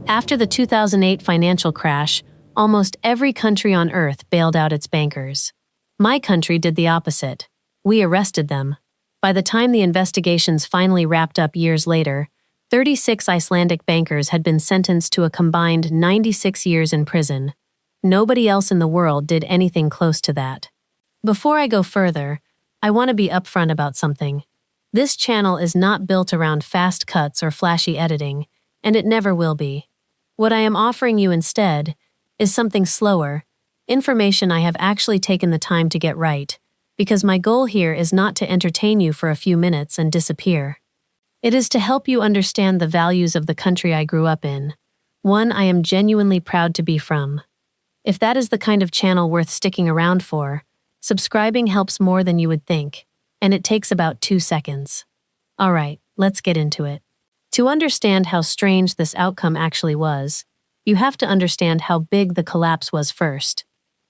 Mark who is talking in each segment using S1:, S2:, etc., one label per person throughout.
S1: After the 2008 financial crash, almost every country on Earth bailed out its bankers. My country did the opposite. We arrested them. By the time the investigations finally wrapped up years later, 36 Icelandic bankers had been sentenced to a combined 96 years in prison. Nobody else in the world did anything close to that. Before I go further, I want to be upfront about something. This channel is not built around fast cuts or flashy editing, and it never will be. What I am offering you instead is something slower, information I have actually taken the time to get right, because my goal here is not to entertain you for a few minutes and disappear. It is to help you understand the values of the country I grew up in, one I am genuinely proud to be from. If that is the kind of channel worth sticking around for, subscribing helps more than you would think, and it takes about 2 seconds. Alright, let's get into it. To understand how strange this outcome actually was, you have to understand how big the collapse was first.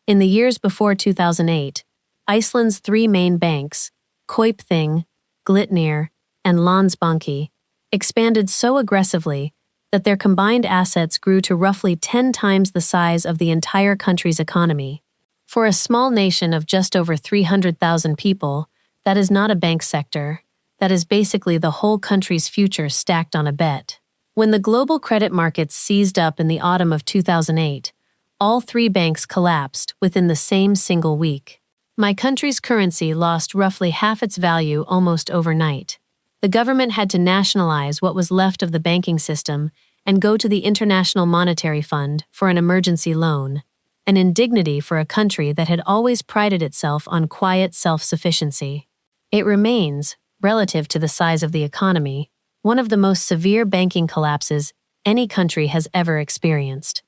S1: In the years before 2008, Iceland's 3 main banks, Kaupthing, Glitnir, and Landsbanki, expanded so aggressively that their combined assets grew to roughly 10 times the size of the entire country's economy. For a small nation of just over 300,000 people, that is not a bank sector. That is basically the whole country's future stacked on a bet. When the global credit markets seized up in the autumn of 2008, all 3 banks collapsed within the same single week. My country's currency lost roughly half its value almost overnight. The government had to nationalize what was left of the banking system and go to the International Monetary Fund for an emergency loan, an indignity for a country that had always prided itself on quiet self-sufficiency. It remains, relative to the size of the economy, one of the most severe banking collapses any country has ever experienced.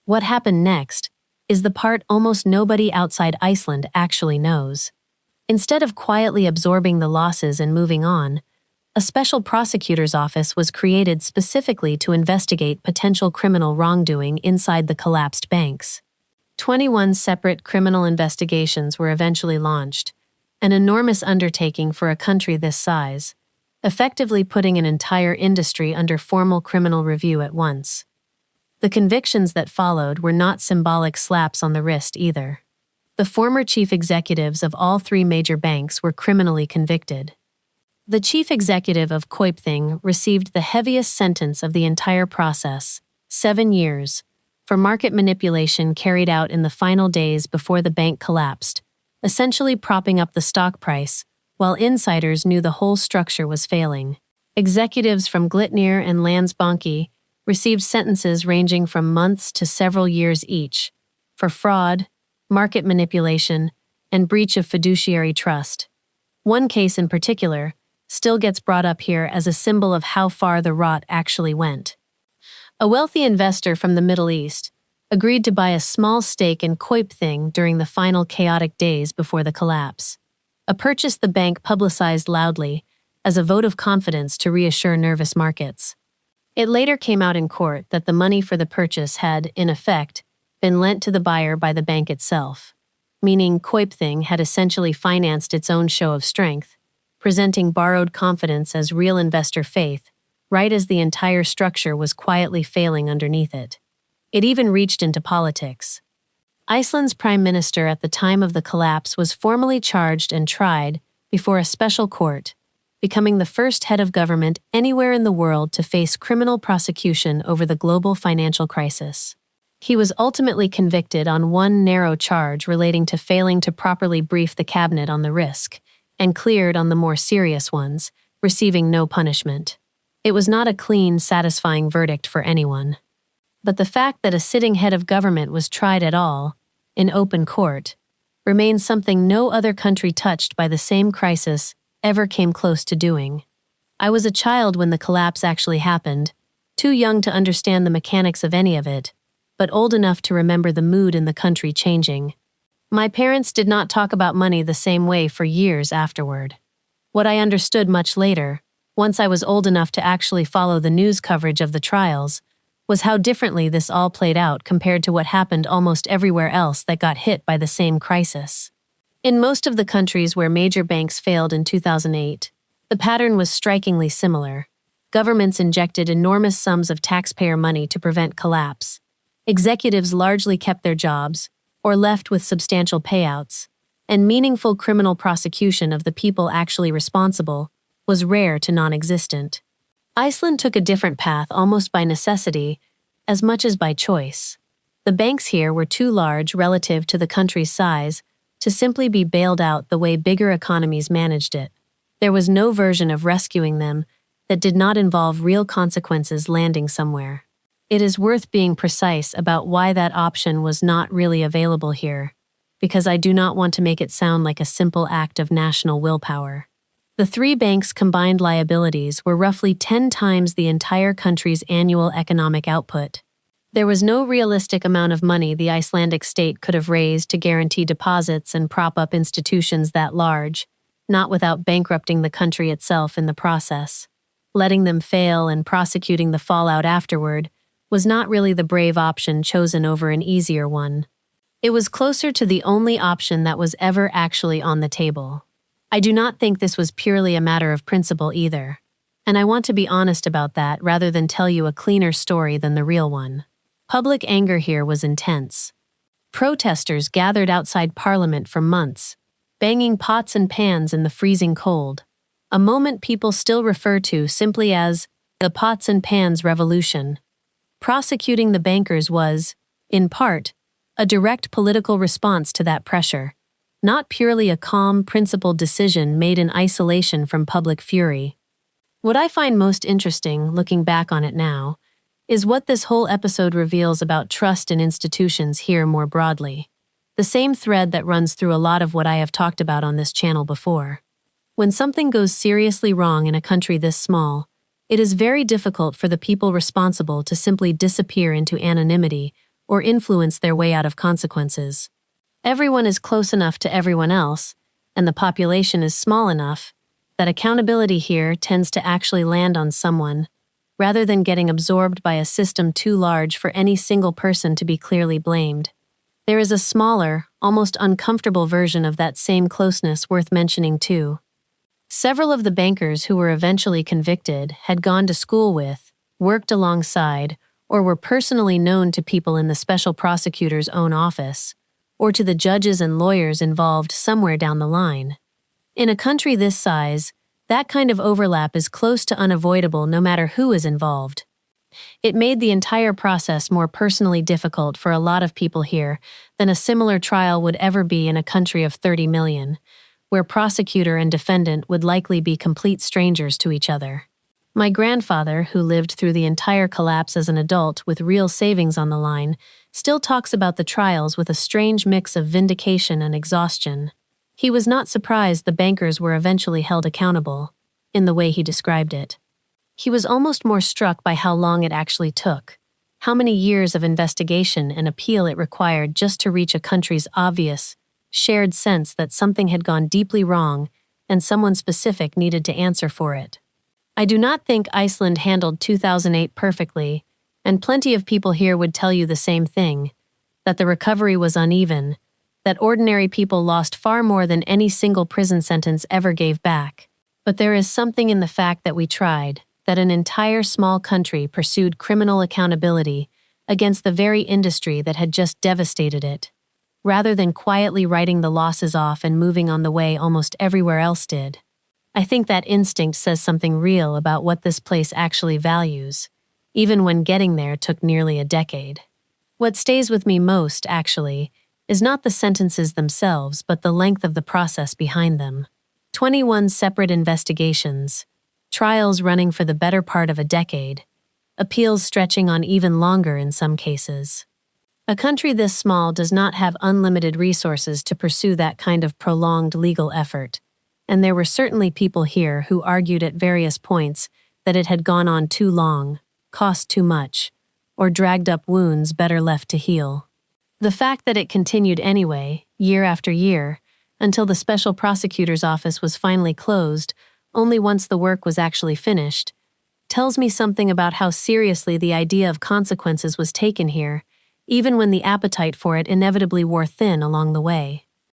S1: What happened next is the part almost nobody outside Iceland actually knows. Instead of quietly absorbing the losses and moving on, a special prosecutor's office was created specifically to investigate potential criminal wrongdoing inside the collapsed banks. 21 separate criminal investigations were eventually launched, an enormous undertaking for a country this size, effectively putting an entire industry under formal criminal review at once. The convictions that followed were not symbolic slaps on the wrist either. The former chief executives of all 3 major banks were criminally convicted. The chief executive of Kaupthing received the heaviest sentence of the entire process, 7 years, for market manipulation carried out in the final days before the bank collapsed, essentially propping up the stock price, while insiders knew the whole structure was failing. Executives from Glitnir and Landsbanki received sentences ranging from months to several years each, for fraud, market manipulation, and breach of fiduciary trust. One case in particular still gets brought up here as a symbol of how far the rot actually went. A wealthy investor from the Middle East agreed to buy a small stake in Kaupthing during the final chaotic days before the collapse, a purchase the bank publicized loudly as a vote of confidence to reassure nervous markets. It later came out in court that the money for the purchase had, in effect, been lent to the buyer by the bank itself, meaning Kaupthing had essentially financed its own show of strength, presenting borrowed confidence as real investor faith, right as the entire structure was quietly failing underneath it. It even reached into politics. Iceland's prime minister at the time of the collapse was formally charged and tried before a special court, becoming the first head of government anywhere in the world to face criminal prosecution over the global financial crisis. He was ultimately convicted on one narrow charge relating to failing to properly brief the cabinet on the risk, and cleared on the more serious ones, receiving no punishment. It was not a clean, satisfying verdict for anyone. But the fact that a sitting head of government was tried at all, in open court, remains something no other country touched by the same crisis ever came close to doing. I was a child when the collapse actually happened, too young to understand the mechanics of any of it, but old enough to remember the mood in the country changing. My parents did not talk about money the same way for years afterward. What I understood much later, once I was old enough to actually follow the news coverage of the trials, was how differently this all played out compared to what happened almost everywhere else that got hit by the same crisis. In most of the countries where major banks failed in 2008, the pattern was strikingly similar. Governments injected enormous sums of taxpayer money to prevent collapse. Executives largely kept their jobs, or left with substantial payouts, and meaningful criminal prosecution of the people actually responsible was rare to non-existent. Iceland took a different path almost by necessity, as much as by choice. The banks here were too large relative to the country's size to simply be bailed out the way bigger economies managed it. There was no version of rescuing them that did not involve real consequences landing somewhere. It is worth being precise about why that option was not really available here, because I do not want to make it sound like a simple act of national willpower. The three banks' combined liabilities were roughly 10 times the entire country's annual economic output. There was no realistic amount of money the Icelandic state could have raised to guarantee deposits and prop up institutions that large, not without bankrupting the country itself in the process. Letting them fail and prosecuting the fallout afterward was not really the brave option chosen over an easier one. It was closer to the only option that was ever actually on the table. I do not think this was purely a matter of principle either, and I want to be honest about that rather than tell you a cleaner story than the real one. Public anger here was intense. Protesters gathered outside Parliament for months, banging pots and pans in the freezing cold, a moment people still refer to simply as the pots and pans revolution. Prosecuting the bankers was, in part, a direct political response to that pressure, not purely a calm, principled decision made in isolation from public fury. What I find most interesting, looking back on it now, is what this whole episode reveals about trust in institutions here more broadly. The same thread that runs through a lot of what I have talked about on this channel before. When something goes seriously wrong in a country this small, it is very difficult for the people responsible to simply disappear into anonymity or influence their way out of consequences. Everyone is close enough to everyone else, and the population is small enough, that accountability here tends to actually land on someone, rather than getting absorbed by a system too large for any single person to be clearly blamed. There is a smaller, almost uncomfortable version of that same closeness worth mentioning too. Several of the bankers who were eventually convicted had gone to school with, worked alongside, or were personally known to people in the special prosecutor's own office, or to the judges and lawyers involved somewhere down the line. In a country this size, that kind of overlap is close to unavoidable no matter who is involved. It made the entire process more personally difficult for a lot of people here than a similar trial would ever be in a country of 30 million, where prosecutor and defendant would likely be complete strangers to each other. My grandfather, who lived through the entire collapse as an adult with real savings on the line, still talks about the trials with a strange mix of vindication and exhaustion. He was not surprised the bankers were eventually held accountable, in the way he described it. He was almost more struck by how long it actually took, how many years of investigation and appeal it required just to reach a country's obvious, shared sense that something had gone deeply wrong and someone specific needed to answer for it. I do not think Iceland handled 2008 perfectly, and plenty of people here would tell you the same thing, that the recovery was uneven, that ordinary people lost far more than any single prison sentence ever gave back. But there is something in the fact that we tried, that an entire small country pursued criminal accountability against the very industry that had just devastated it, rather than quietly writing the losses off and moving on the way almost everywhere else did. I think that instinct says something real about what this place actually values, even when getting there took nearly a decade. What stays with me most, actually, is not the sentences themselves but the length of the process behind them. 21 separate investigations, trials running for the better part of a decade, appeals stretching on even longer in some cases. A country this small does not have unlimited resources to pursue that kind of prolonged legal effort, and there were certainly people here who argued at various points that it had gone on too long, cost too much, or dragged up wounds better left to heal. The fact that it continued anyway, year after year, until the special prosecutor's office was finally closed, only once the work was actually finished, tells me something about how seriously the idea of consequences was taken here, even when the appetite for it inevitably wore thin along the way.